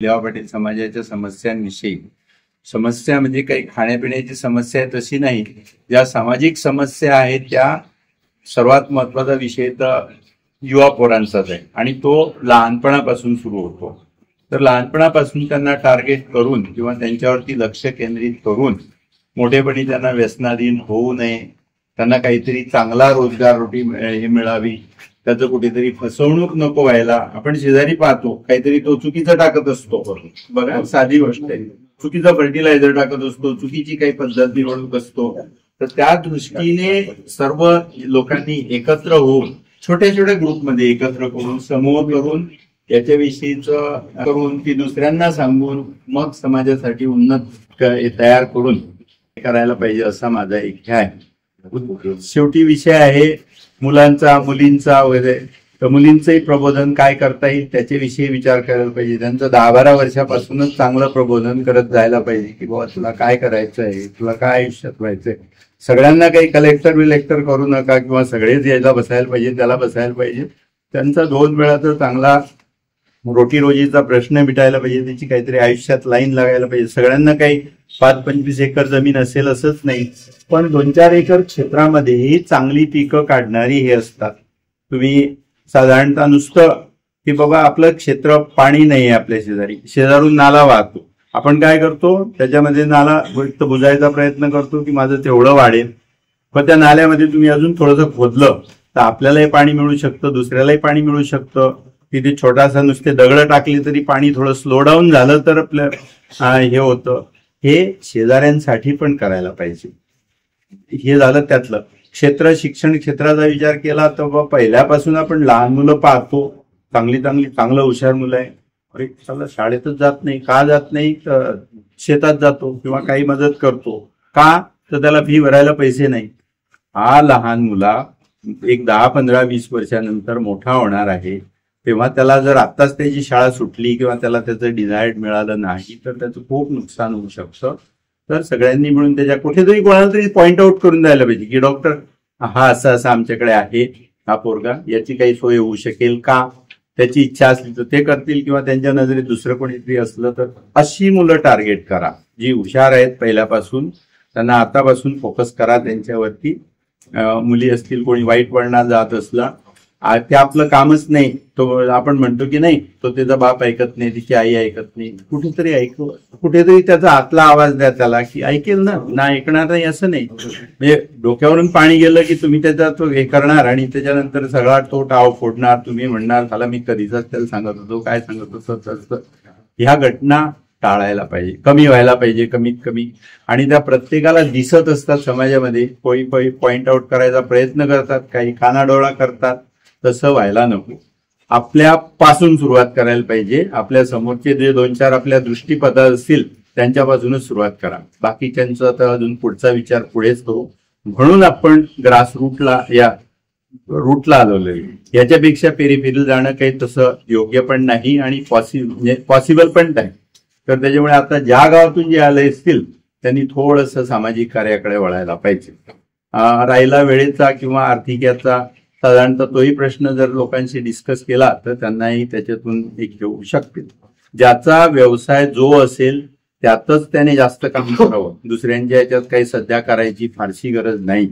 लेवा पाटील समाजाच्या समस्यांविषयी समस्या म्हणजे काही खाण्यापिण्याची समस्या आहे तशी नाही, ज्या सामाजिक समस्या आहेत त्या सर्वात महत्वाचा विषय तर युवा पोरांचाच आहे आणि तो लहानपणापासून सुरू होतो. तर लहानपणापासून त्यांना टार्गेट करून किंवा त्यांच्यावरती लक्ष केंद्रित करून मोठेपणी त्यांना व्यसनाधीन होऊ नये, त्यांना काहीतरी चांगला रोजगार रोटी मिळावी, त्याचं कुठेतरी फसवणूक नको व्हायला. आपण शेजारी पाहतो काहीतरी तो चुकीचं टाकत असतो, बघा साधी गोष्ट आहे, चुकीचा फर्टिलायझर टाकत असतो, चुकीची काही पद्धत निवडणूक असतो. तर त्या दृष्टीने सर्व लोकांनी एकत्र होऊन छोट्या छोट्या ग्रुपमध्ये एकत्र करून समूह करून याच्याविषयीच करून ती दुसऱ्यांना सांगून मग समाजासाठी उन्नत तयार करून करायला पाहिजे असा माझा एक हे आहे. शेवटी विषय आहे मुलांचा मुलींचा वगैरे, तर मुलींचंही प्रबोधन काय करता येईल त्याच्याविषयी विचार करायला पाहिजे. त्यांचं 10-12 वर्षापासूनच चांगलं प्रबोधन करत जायला पाहिजे की बाबा तुला काय करायचं आहे, तुला काय आयुष्यात व्हायचंय. सगळ्यांना काही कलेक्टर करू नका किंवा सगळेच यायला बसायला पाहिजे त्याला बसायला पाहिजे. त्यांचा 2 वेळा तर चांगला रोजीचा प्रश्न मिटायला पाहिजे, त्याची काहीतरी आयुष्यात लाईन लागायला पाहिजे. सगळ्यांना काही 5-25 एकर जमीन असेल असंच नाही, पण 2-4 एकर क्षेत्रामध्येही चांगली पिकं काढणारी हे असतात. तुम्ही साधारणतः नुसतं की बाबा आपलं क्षेत्र पाणी नाही आहे, आपल्या शेजारून नाला वाहतो, आपण काय करतो त्याच्यामध्ये नाला बुजायचा प्रयत्न करतो की माझं तेवढं वाढेल. पण त्या नाल्यामध्ये तुम्ही अजून थोडंसं खोदलं तर आपल्यालाही पाणी मिळू शकतं, दुसऱ्यालाही पाणी मिळू शकतं. तिथे छोटासा नुसते दगड टाकले तरी पाणी थोडं स्लो डाऊन झालं तर आपलं हे होतं. हे शेजाऱ्यांसाठी पण करायला पाहिजे. हे झालं त्यातलं शिक्षण क्षेत्राचा विचार केला तर पहिल्यापासून आपण लहान मुलं पाहतो, चांगलं हुशार मुलं आहे, अरे चला शाळेतच जात नाही, का जात नाही, शेतात जातो किंवा काही मदत करतो, का तर त्याला फी भरायला पैसे नाही. हा लहान मुला एक 10-15-20 वर्षानंतर मोठा होणार आहे, तेव्हा त्याला जर आत्ताच त्याची शाळा सुटली किंवा त्याला त्याचं डिझायर्ड मिळालं नाही तर त्याचं खूप नुकसान होऊ शकतं. तर सगळ्यांनी मिळून त्याच्या कुठेतरी कोणाला तरी पॉइंट आउट करून द्यायला पाहिजे की डॉक्टर हा असं आमच्याकडे आहे, हा पोरगा, याची काही सोय होऊ शकेल का, त्याची इच्छा असली तर ते करतील किंवा त्यांच्या नजरेत दुसरं कोणीतरी असलं तर. अशी मुलं टार्गेट करा जी हुशार आहेत पहिल्यापासून, त्यांना आतापासून फोकस करा त्यांच्यावरती. मुली असतील कोणी वाईट वळणात जात असला ते आपलं कामच नाही, तो आपण म्हणतो की नाही तो त्याचा बाप ऐकत नाही, तिची आई ऐकत नाही, कुठेतरी त्याचा आतला आवाज द्या त्याला की ऐकेल ना ऐकणार नाही असं नाही. म्हणजे डोक्यावरून पाणी गेलं की तुम्ही त्याचा तो हे करणार आणि त्याच्यानंतर सगळा तो टाव फोडणार, तुम्ही म्हणणार त्याला मी कधीच त्याला सांगत होतो, काय सांगत होतो. ह्या घटना टाळायला पाहिजे, कमी व्हायला पाहिजे कमीत कमी. आणि त्या प्रत्येकाला दिसत असतात समाजामध्ये, कोणी पॉइंट आउट करायचा प्रयत्न करतात, काही कानाडोळा करतात, तसं व्हायला नको. आपल्यापासून सुरुवात करायला पाहिजे. आपल्या समोरचे जे 2-4 आपल्या दृष्टीपथात असतील त्यांच्यापासूनच सुरुवात करा, बाकीच्यांचा तर अजून पुढचा विचार पुढेच करू. म्हणून आपण रूटला आलेलो आहे. याच्यापेक्षा पेरिफेरल जाणं काही तसं योग्य पण नाही आणि पॉसिबल पण नाही. तर त्याच्यामुळे आता ज्या गावातून जे आले असतील त्यांनी थोडंसं सामाजिक कार्याकडे वळायला पाहिजे. राहिला वेळेचा किंवा आर्थिक याचा साधारणतः तोही प्रश्न जर लोकांशी डिस्कस केला तर त्यांनाही त्याच्यातून एक येऊ शकते. ज्याचा व्यवसाय जो असेल त्यातच त्याने जास्त काम करावं, दुसऱ्यांच्या याच्यात काही सध्या करायची फारशी गरज नाही.